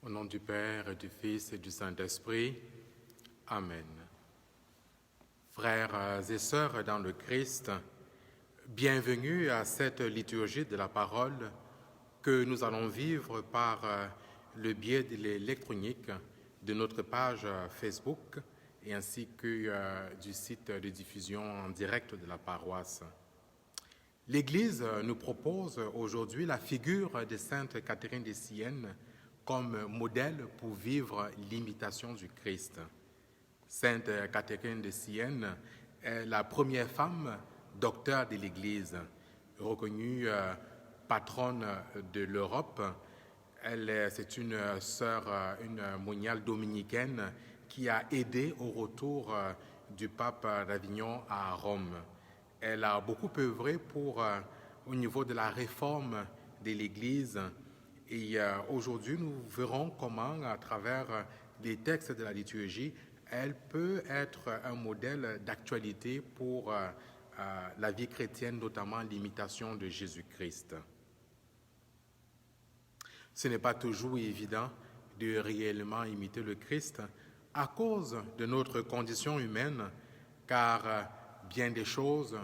Au nom du Père, et du Fils et du Saint-Esprit. Amen. Frères et sœurs dans le Christ, bienvenue à cette liturgie de la parole que nous allons vivre par le biais de l'électronique de notre page Facebook et ainsi que du site de diffusion en direct de la paroisse. L'Église nous propose aujourd'hui la figure de Sainte Catherine de Sienne comme modèle pour vivre l'imitation du Christ. Sainte Catherine de Sienne est la première femme docteur de l'Église, reconnue patronne de l'Europe. C'est une sœur, une moniale dominicaine qui a aidé au retour du pape d'Avignon à Rome. Elle a beaucoup œuvré au niveau de la réforme de l'Église. Et aujourd'hui, nous verrons comment, à travers les textes de la liturgie, elle peut être un modèle d'actualité pour la vie chrétienne, notamment l'imitation de Jésus-Christ. Ce n'est pas toujours évident de réellement imiter le Christ à cause de notre condition humaine, car bien des choses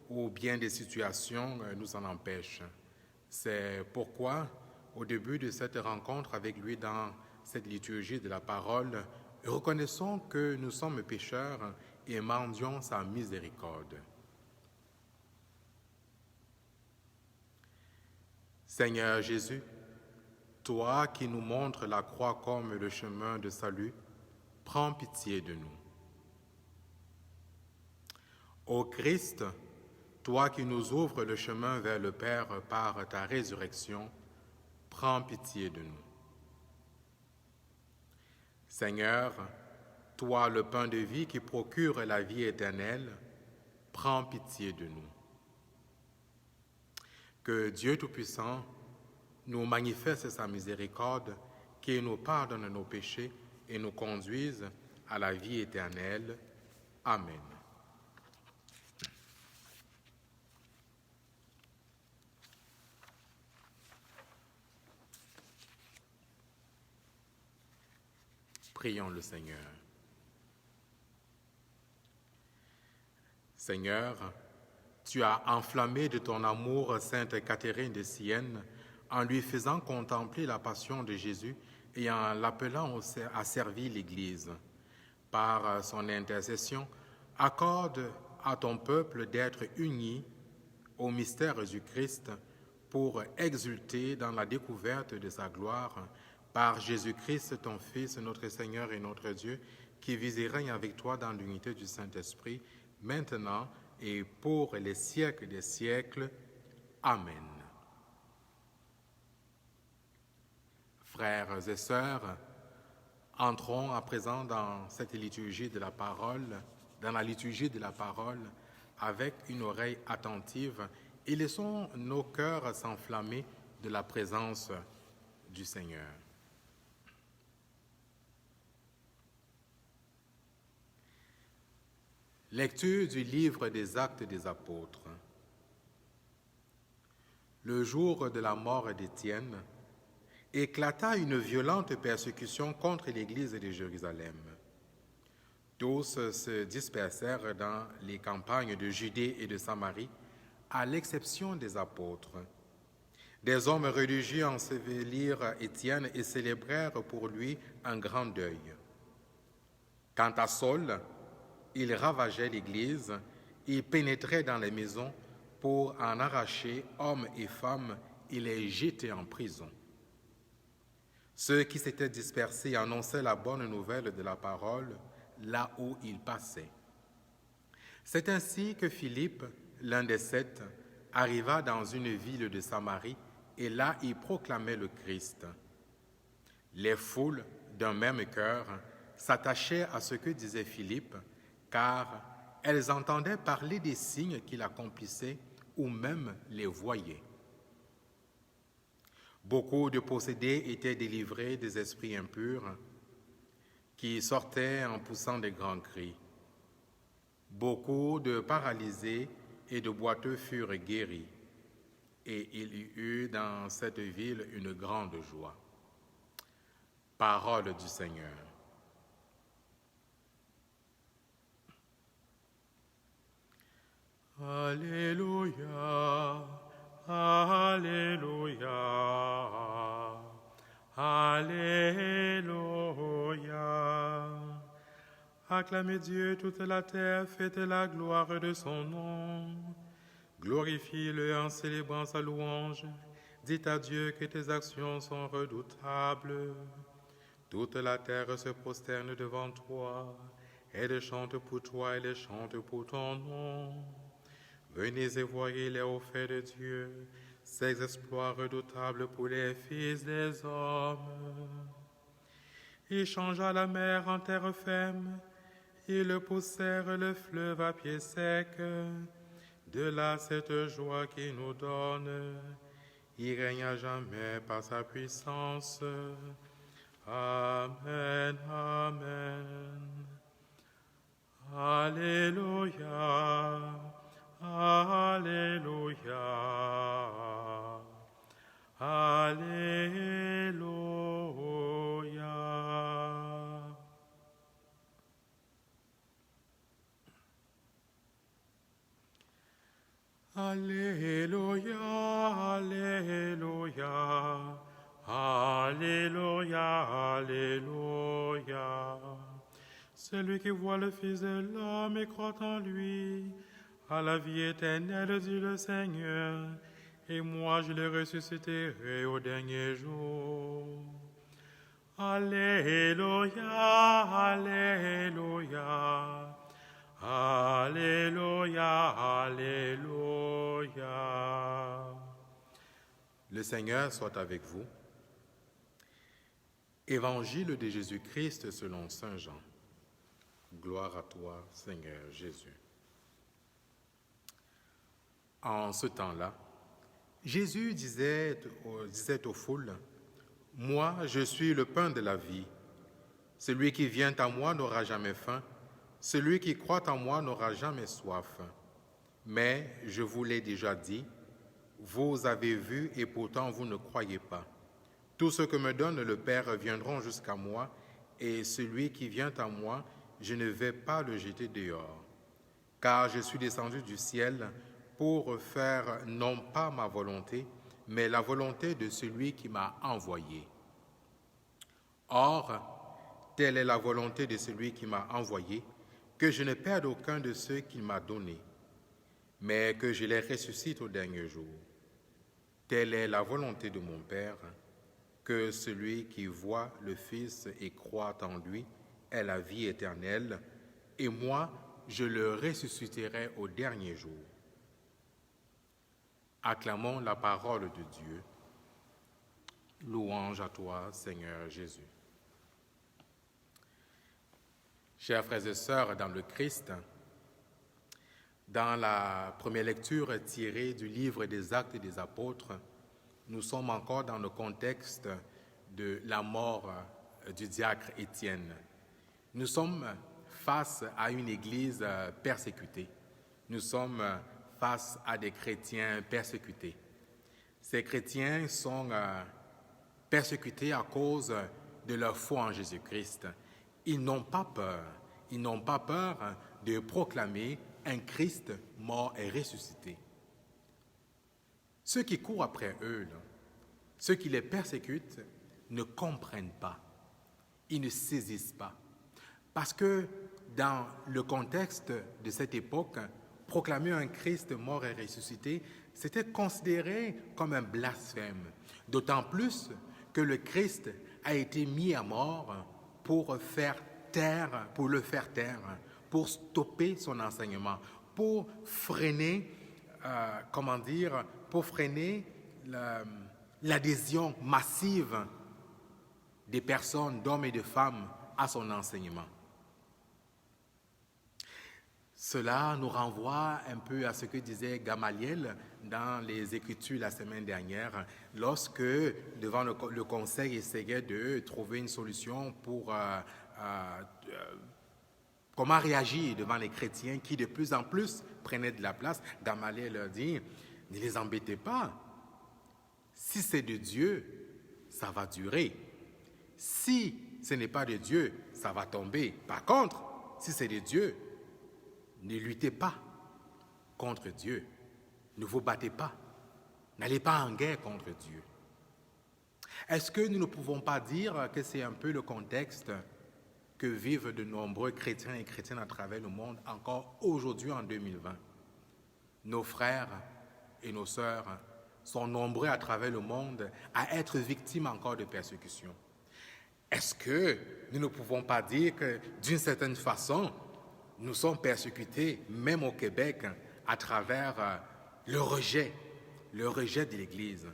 ou bien des situations nous en empêchent. C'est pourquoi, au début de cette rencontre avec lui dans cette liturgie de la parole, reconnaissons que nous sommes pécheurs et mendions sa miséricorde. Seigneur Jésus, toi qui nous montres la croix comme le chemin de salut, prends pitié de nous. Ô Christ, toi qui nous ouvres le chemin vers le Père par ta résurrection, prends pitié de nous. Seigneur, toi le pain de vie qui procure la vie éternelle, prends pitié de nous. Que Dieu Tout-Puissant nous manifeste sa miséricorde, qu'il nous pardonne nos péchés et nous conduise à la vie éternelle. Amen. Prions le Seigneur. Seigneur, tu as enflammé de ton amour Sainte Catherine de Sienne en lui faisant contempler la passion de Jésus et en l'appelant à servir l'Église. Par son intercession, accorde à ton peuple d'être uni au mystère du Christ pour exulter dans la découverte de sa gloire par Jésus-Christ, ton Fils, notre Seigneur et notre Dieu, qui vit et règne avec toi dans l'unité du Saint-Esprit, maintenant et pour les siècles des siècles. Amen. Frères et sœurs, entrons à présent dans cette liturgie de la parole, dans la liturgie de la parole, avec une oreille attentive et laissons nos cœurs s'enflammer de la présence du Seigneur. Lecture du livre des Actes des Apôtres. Le jour de la mort d'Étienne, éclata une violente persécution contre l'Église de Jérusalem. Tous se dispersèrent dans les campagnes de Judée et de Samarie, à l'exception des apôtres. Des hommes religieux ensevelirent Étienne et célébrèrent pour lui un grand deuil. Quant à Saul, il ravageait l'Église, il pénétrait dans les maisons pour en arracher hommes et femmes et les jeter en prison. Ceux qui s'étaient dispersés annonçaient la bonne nouvelle de la parole là où ils passaient. C'est ainsi que Philippe, l'un des 7, arriva dans une ville de Samarie et là il proclamait le Christ. Les foules, d'un même cœur, s'attachaient à ce que disait Philippe, car elles entendaient parler des signes qu'il accomplissait ou même les voyaient. Beaucoup de possédés étaient délivrés des esprits impurs qui sortaient en poussant de grands cris. Beaucoup de paralysés et de boiteux furent guéris, et il y eut dans cette ville une grande joie. Parole du Seigneur. Alléluia, Alléluia, Alléluia. Acclamez Dieu, toute la terre, faites la gloire de son nom. Glorifie-le en célébrant sa louange. Dites à Dieu que tes actions sont redoutables. Toute la terre se prosterne devant toi. Elle chante pour toi, elle chante pour ton nom. Venez et voyez les hauts faits de Dieu, ses exploits redoutables pour les fils des hommes. Il changea la mer en terre ferme, il poussèrent le fleuve à pied sec. De là cette joie qu'il nous donne, il règne à jamais par sa puissance. Amen, Amen. Alléluia, Alléluia, Alléluia. Alléluia, Alléluia, Alléluia, Alléluia. Celui qui voit le Fils de l'homme et croit en lui, à la vie éternelle, dit le Seigneur, et moi je le ressusciterai au dernier jour. Alléluia, Alléluia, Alléluia, Alléluia. Le Seigneur soit avec vous. Évangile de Jésus-Christ selon saint Jean. Gloire à toi, Seigneur Jésus. En ce temps-là, Jésus disait aux foules, « Moi, je suis le pain de la vie. Celui qui vient à moi n'aura jamais faim. Celui qui croit en moi n'aura jamais soif. Mais je vous l'ai déjà dit, vous avez vu et pourtant vous ne croyez pas. Tout ce que me donne le Père viendront jusqu'à moi, et celui qui vient à moi, je ne vais pas le jeter dehors. Car je suis descendu du ciel pour faire non pas ma volonté, mais la volonté de celui qui m'a envoyé. Or, telle est la volonté de celui qui m'a envoyé, que je ne perde aucun de ceux qu'il m'a donnés, mais que je les ressuscite au dernier jour. Telle est la volonté de mon Père, que celui qui voit le Fils et croit en lui ait la vie éternelle, et moi, je le ressusciterai au dernier jour. Acclamons la parole de Dieu. Louange à toi, Seigneur Jésus. Chers frères et sœurs dans le Christ, dans la première lecture tirée du livre des Actes des Apôtres, nous sommes encore dans le contexte de la mort du diacre Étienne. Nous sommes face à une église persécutée. Nous sommes face à des chrétiens persécutés. Ces chrétiens sont persécutés à cause de leur foi en Jésus-Christ. Ils n'ont pas peur. Ils n'ont pas peur de proclamer un Christ mort et ressuscité. Ceux qui courent après eux, ceux qui les persécutent, ne comprennent pas. Ils ne saisissent pas. Parce que dans le contexte de cette époque, proclamer un Christ mort et ressuscité, c'était considéré comme un blasphème. D'autant plus que le Christ a été mis à mort pour le faire taire, pour stopper son enseignement, pour freiner, l'adhésion massive des personnes, d'hommes et de femmes, à son enseignement. Cela nous renvoie un peu à ce que disait Gamaliel dans les Écritures la semaine dernière, lorsque, devant le conseil, essayait de trouver une solution pour comment réagir devant les chrétiens qui de plus en plus prenaient de la place. Gamaliel leur dit, ne les embêtez pas. Si c'est de Dieu, ça va durer. Si ce n'est pas de Dieu, ça va tomber. Par contre, si c'est de Dieu, ne luttez pas contre Dieu. Ne vous battez pas. N'allez pas en guerre contre Dieu. Est-ce que nous ne pouvons pas dire que c'est un peu le contexte que vivent de nombreux chrétiens et chrétiennes à travers le monde encore aujourd'hui en 2020? Nos frères et nos sœurs sont nombreux à travers le monde à être victimes encore de persécutions. Est-ce que nous ne pouvons pas dire que d'une certaine façon, nous sommes persécutés, même au Québec, à travers le rejet de l'Église?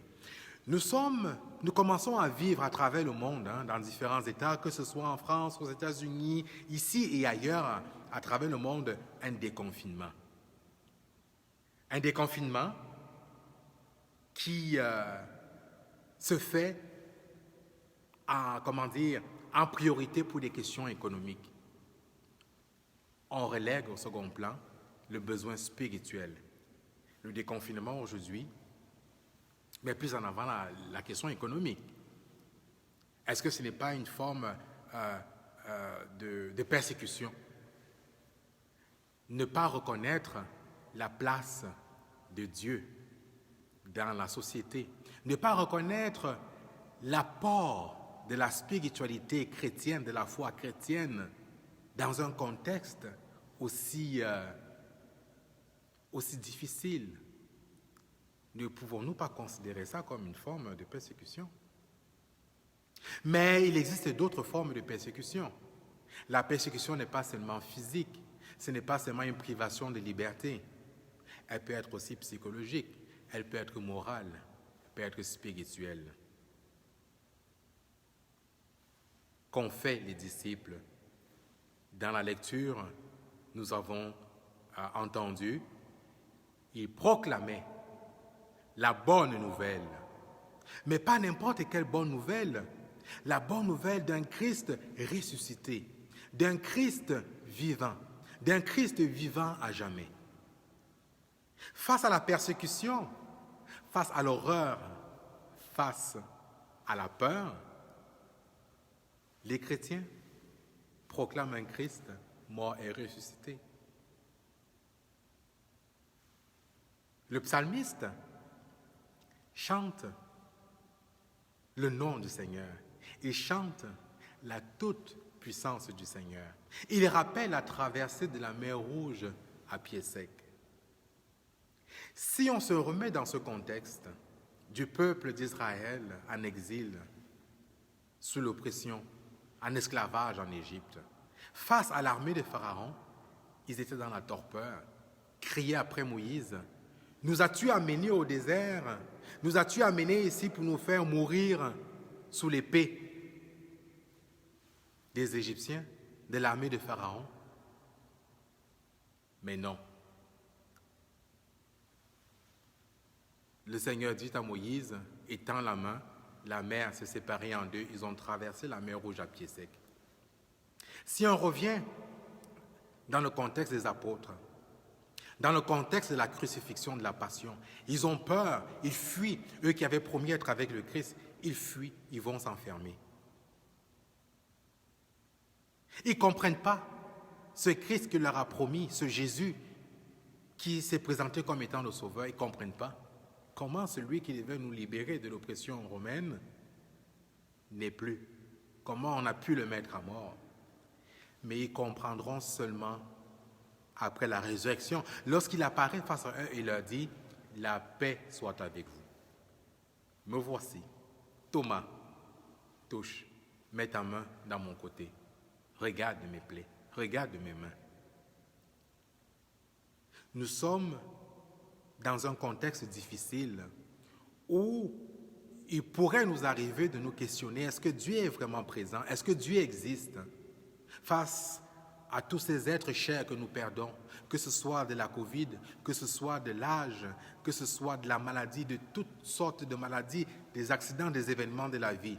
Nous commençons à vivre à travers le monde, dans différents États, que ce soit en France, aux États-Unis, ici et ailleurs, à travers le monde, un déconfinement. Un déconfinement qui se fait en priorité pour des questions économiques. On relègue au second plan le besoin spirituel. Le déconfinement aujourd'hui, mais plus en avant la question économique. Est-ce que ce n'est pas une forme de persécution? Ne pas reconnaître la place de Dieu dans la société, ne pas reconnaître l'apport de la spiritualité chrétienne, de la foi chrétienne, dans un contexte aussi difficile. Ne pouvons-nous pas considérer ça comme une forme de persécution? Mais il existe d'autres formes de persécution. La persécution n'est pas seulement physique, ce n'est pas seulement une privation de liberté. Elle peut être aussi psychologique, elle peut être morale, elle peut être spirituelle. Qu'ont fait les disciples? Dans la lecture, nous avons entendu, ils proclamaient la bonne nouvelle. Mais pas n'importe quelle bonne nouvelle. La bonne nouvelle d'un Christ ressuscité, d'un Christ vivant à jamais. Face à la persécution, face à l'horreur, face à la peur, les chrétiens proclament un Christ mort et ressuscité. Le psalmiste chante le nom du Seigneur. Il chante la toute-puissance du Seigneur. Il rappelle la traversée de la mer Rouge à pied sec. Si on se remet dans ce contexte du peuple d'Israël en exil, sous l'oppression, en esclavage en Égypte, face à l'armée de Pharaon, ils étaient dans la torpeur, criaient après Moïse, « Nous as-tu amenés au désert? Nous as-tu amenés ici pour nous faire mourir sous l'épée des Égyptiens, de l'armée de Pharaon? » Mais non. Le Seigneur dit à Moïse, étends la main, la mer s'est séparée en deux, ils ont traversé la mer Rouge à pied sec. Si on revient dans le contexte des apôtres, dans le contexte de la crucifixion, de la passion, ils ont peur, ils fuient. Eux qui avaient promis être avec le Christ, ils fuient, ils vont s'enfermer. Ils ne comprennent pas ce Christ qui leur a promis, ce Jésus qui s'est présenté comme étant le Sauveur. Ils ne comprennent pas comment celui qui devait nous libérer de l'oppression romaine n'est plus. Comment on a pu le mettre à mort. Mais ils comprendront seulement après la résurrection, lorsqu'il apparaît face à eux, il leur dit, « La paix soit avec vous. Me voici. Thomas, touche, mets ta main dans mon côté. Regarde mes plaies, regarde mes mains. » Nous sommes dans un contexte difficile où il pourrait nous arriver de nous questionner, est-ce que Dieu est vraiment présent? Est-ce que Dieu existe? Face à tous ces êtres chers que nous perdons, que ce soit de la COVID, que ce soit de l'âge, que ce soit de la maladie, de toutes sortes de maladies, des accidents, des événements de la vie.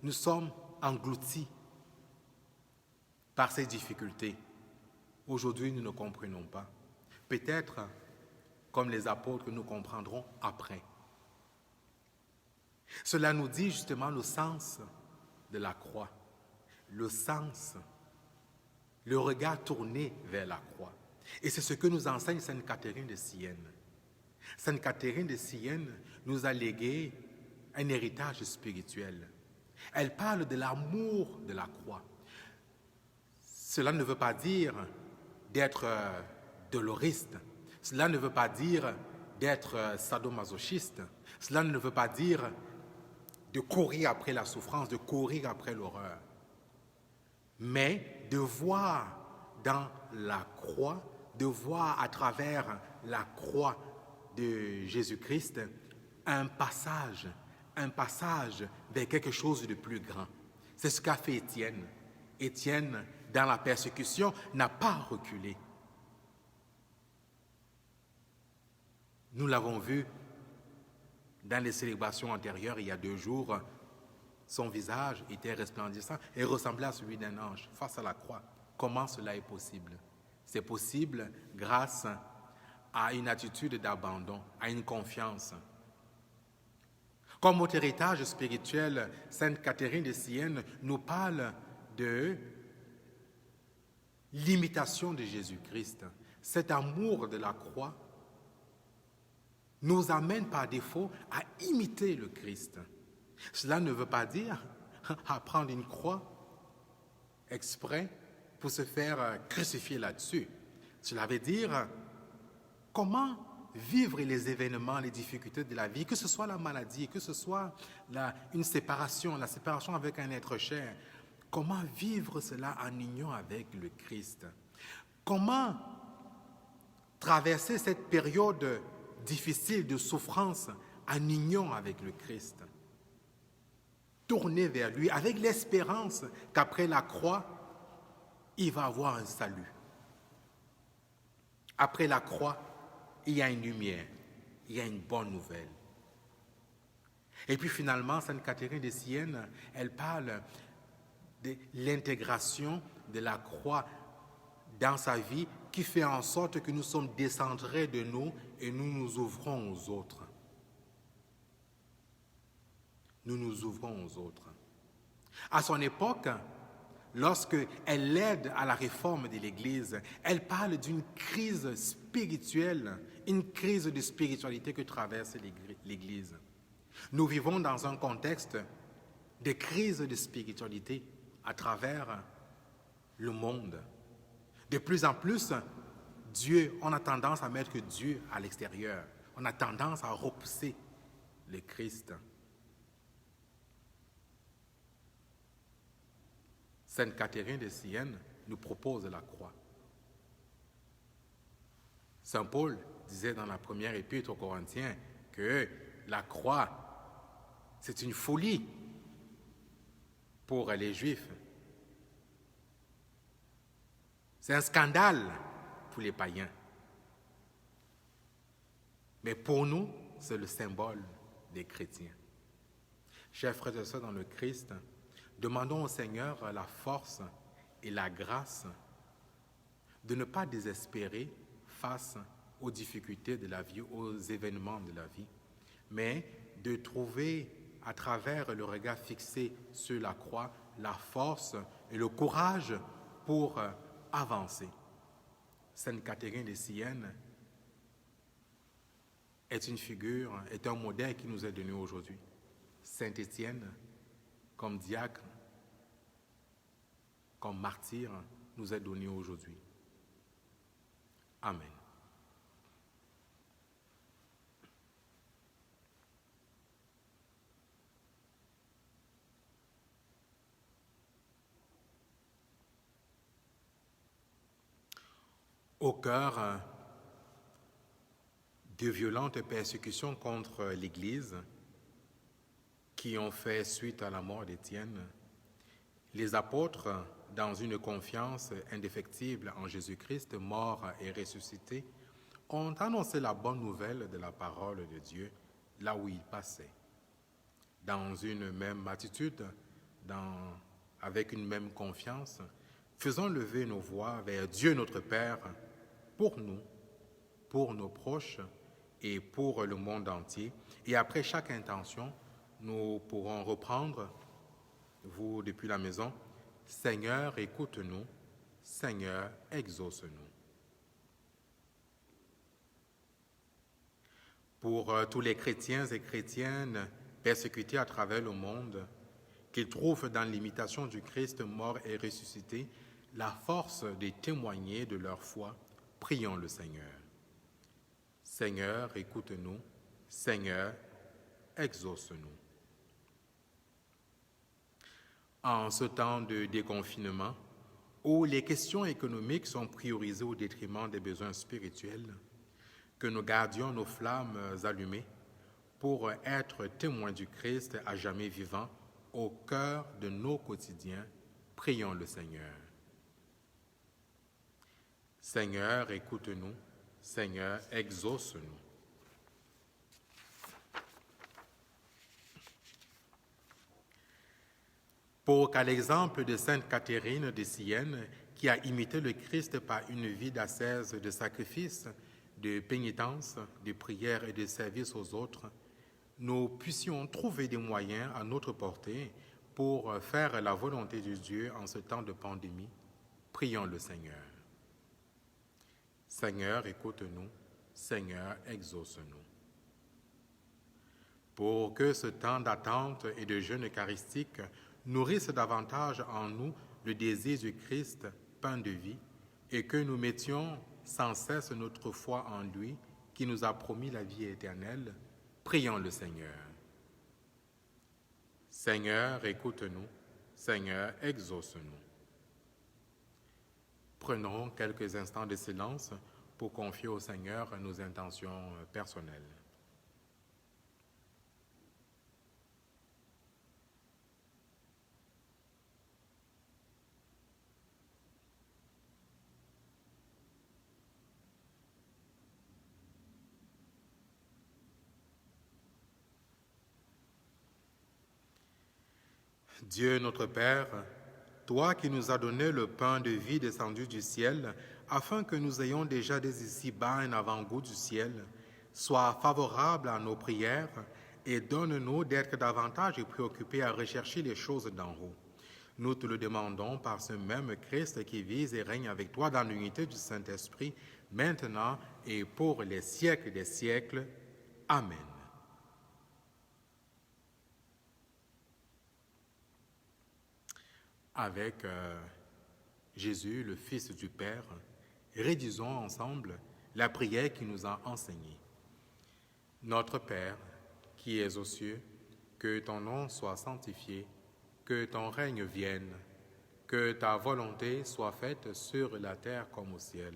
Nous sommes engloutis par ces difficultés. Aujourd'hui, nous ne comprenons pas. Peut-être, comme les apôtres, nous comprendrons après. Cela nous dit justement le sens de la croix, le sens, le regard tourné vers la croix. Et c'est ce que nous enseigne Sainte Catherine de Sienne. Sainte Catherine de Sienne nous a légué un héritage spirituel. Elle parle de l'amour de la croix. Cela ne veut pas dire d'être doloriste. Cela ne veut pas dire d'être sadomasochiste. Cela ne veut pas dire de courir après la souffrance, de courir après l'horreur. Mais de voir dans la croix, de voir à travers la croix de Jésus-Christ un passage vers quelque chose de plus grand. C'est ce qu'a fait Étienne. Étienne, dans la persécution, n'a pas reculé. Nous l'avons vu dans les célébrations antérieures, il y a 2 jours, son visage était resplendissant et ressemblait à celui d'un ange face à la croix. Comment cela est possible? C'est possible grâce à une attitude d'abandon, à une confiance. Comme autre héritage spirituel, Sainte Catherine de Sienne nous parle de l'imitation de Jésus-Christ. Cet amour de la croix nous amène par défaut à imiter le Christ. Cela ne veut pas dire à prendre une croix exprès pour se faire crucifier là-dessus. Cela veut dire comment vivre les événements, les difficultés de la vie, que ce soit la maladie, que ce soit une séparation, la séparation avec un être cher. Comment vivre cela en union avec le Christ? Comment traverser cette période difficile de souffrance en union avec le Christ? Tourner vers lui avec l'espérance qu'après la croix, il va avoir un salut. Après la croix, il y a une lumière, il y a une bonne nouvelle. Et puis finalement, Sainte Catherine de Sienne, elle parle de l'intégration de la croix dans sa vie qui fait en sorte que nous sommes décentrés de nous et nous nous ouvrons aux autres. Nous nous ouvrons aux autres. À son époque, lorsqu'elle aide à la réforme de l'Église, elle parle d'une crise spirituelle, une crise de spiritualité que traverse l'Église. Nous vivons dans un contexte de crise de spiritualité à travers le monde. De plus en plus, on a tendance à mettre Dieu à l'extérieur. On a tendance à repousser le Christ. Sainte Catherine de Sienne nous propose la croix. Saint Paul disait dans la première épître aux Corinthiens que la croix, c'est une folie pour les Juifs. C'est un scandale pour les païens. Mais pour nous, c'est le symbole des chrétiens. Chers frères et sœurs dans le Christ, demandons au Seigneur la force et la grâce de ne pas désespérer face aux difficultés de la vie, aux événements de la vie, mais de trouver à travers le regard fixé sur la croix la force et le courage pour avancer. Sainte Catherine de Sienne est une figure, est un modèle qui nous est donné aujourd'hui. Saint Étienne, comme diacre, comme martyr, nous est donné aujourd'hui. Amen. Au cœur de violentes persécutions contre l'Église qui ont fait suite à la mort d'Étienne, les apôtres, dans une confiance indéfectible en Jésus-Christ, mort et ressuscité, ont annoncé la bonne nouvelle de la parole de Dieu là où ils passaient. Dans une même attitude, avec une même confiance, faisons lever nos voix vers Dieu notre Père pour nous, pour nos proches et pour le monde entier. Et après chaque intention, nous pourrons reprendre Vous, depuis la maison, Seigneur, écoute-nous. Seigneur, exauce-nous. Pour tous les chrétiens et chrétiennes persécutés à travers le monde, qu'ils trouvent dans l'imitation du Christ mort et ressuscité la force de témoigner de leur foi, prions le Seigneur. Seigneur, écoute-nous. Seigneur, exauce-nous. En ce temps de déconfinement, où les questions économiques sont priorisées au détriment des besoins spirituels, que nous gardions nos flammes allumées pour être témoins du Christ à jamais vivant au cœur de nos quotidiens, prions le Seigneur. Seigneur, écoute-nous. Seigneur, exauce-nous. Pour qu'à l'exemple de Sainte Catherine de Sienne, qui a imité le Christ par une vie d'ascèse, de sacrifice, de pénitence, de prière et de service aux autres, nous puissions trouver des moyens à notre portée pour faire la volonté de Dieu en ce temps de pandémie, prions le Seigneur. Seigneur, écoute-nous. Seigneur, exauce-nous. Pour que ce temps d'attente et de jeûne eucharistique nourrisse davantage en nous le désir du Christ, pain de vie, et que nous mettions sans cesse notre foi en lui, qui nous a promis la vie éternelle, prions le Seigneur. Seigneur, écoute-nous. Seigneur, exauce-nous. Prenons quelques instants de silence pour confier au Seigneur nos intentions personnelles. Dieu notre Père, toi qui nous as donné le pain de vie descendu du ciel, afin que nous ayons déjà dès ici-bas un avant-goût du ciel, sois favorable à nos prières et donne-nous d'être davantage préoccupés à rechercher les choses d'en haut. Nous te le demandons par ce même Christ qui vit et règne avec toi dans l'unité du Saint-Esprit, maintenant et pour les siècles des siècles. Amen. Avec Jésus, le Fils du Père, rédigeons ensemble la prière qui nous a enseignée. Notre Père, qui es aux cieux, que ton nom soit sanctifié, que ton règne vienne, que ta volonté soit faite sur la terre comme au ciel.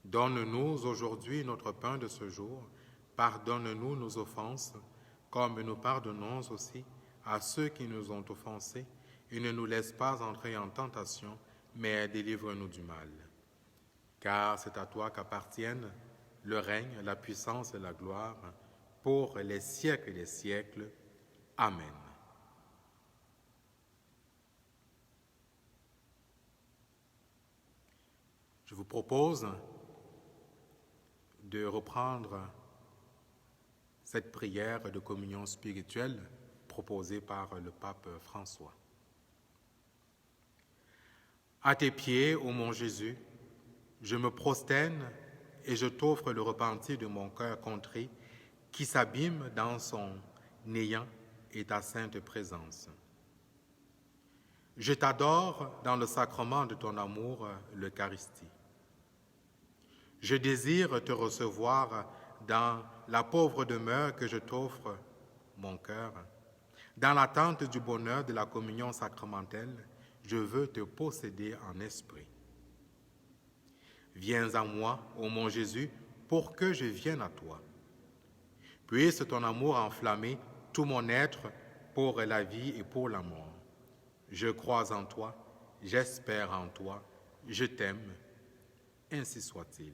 Donne-nous aujourd'hui notre pain de ce jour, pardonne-nous nos offenses, comme nous pardonnons aussi à ceux qui nous ont offensés, et ne nous laisse pas entrer en tentation, mais délivre-nous du mal. Car c'est à toi qu'appartiennent le règne, la puissance et la gloire, pour les siècles des siècles. Amen. Je vous propose de reprendre cette prière de communion spirituelle proposée par le pape François. À tes pieds, ô mon Jésus, je me prosterne et je t'offre le repentir de mon cœur contrit qui s'abîme dans son néant et ta sainte présence. Je t'adore dans le sacrement de ton amour, l'Eucharistie. Je désire te recevoir dans la pauvre demeure que je t'offre, mon cœur. Dans l'attente du bonheur de la communion sacramentelle, je veux te posséder en esprit. Viens à moi, ô mon Jésus, pour que je vienne à toi. Puisse ton amour enflammer tout mon être pour la vie et pour la mort. Je crois en toi, j'espère en toi, je t'aime, ainsi soit-il.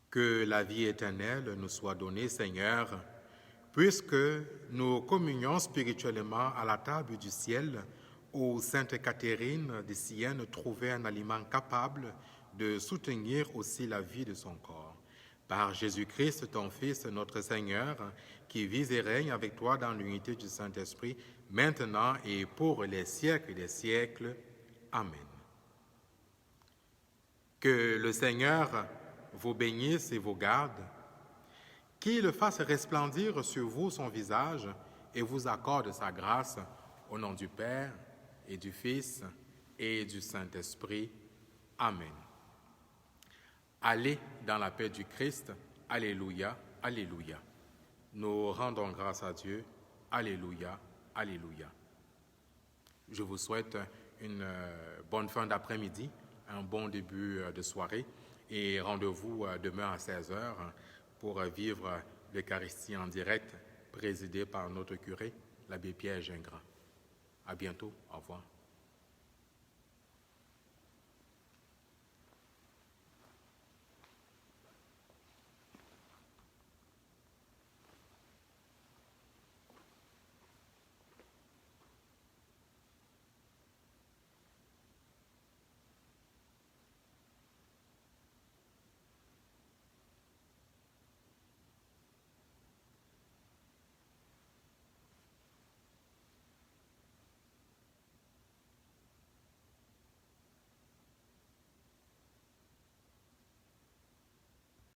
Que la vie éternelle nous soit donnée, Seigneur, puisque nous communions spirituellement à la table du ciel où Sainte Catherine de Sienne trouvait un aliment capable de soutenir aussi la vie de son corps. Par Jésus-Christ, ton Fils, notre Seigneur, qui vit et règne avec toi dans l'unité du Saint-Esprit, maintenant et pour les siècles des siècles. Amen. Que le Seigneur vous bénisse et vous garde, qu'il fasse resplendir sur vous son visage et vous accorde sa grâce, au nom du Père et du Fils et du Saint-Esprit. Amen. Allez dans la paix du Christ. Alléluia, alléluia. Nous rendons grâce à Dieu. Alléluia, alléluia. Je vous souhaite une bonne fin d'après-midi, un bon début de soirée et rendez-vous demain à 16h pour vivre l'Eucharistie en direct présidée par notre curé, l'abbé Pierre Gingras. À bientôt. Au revoir.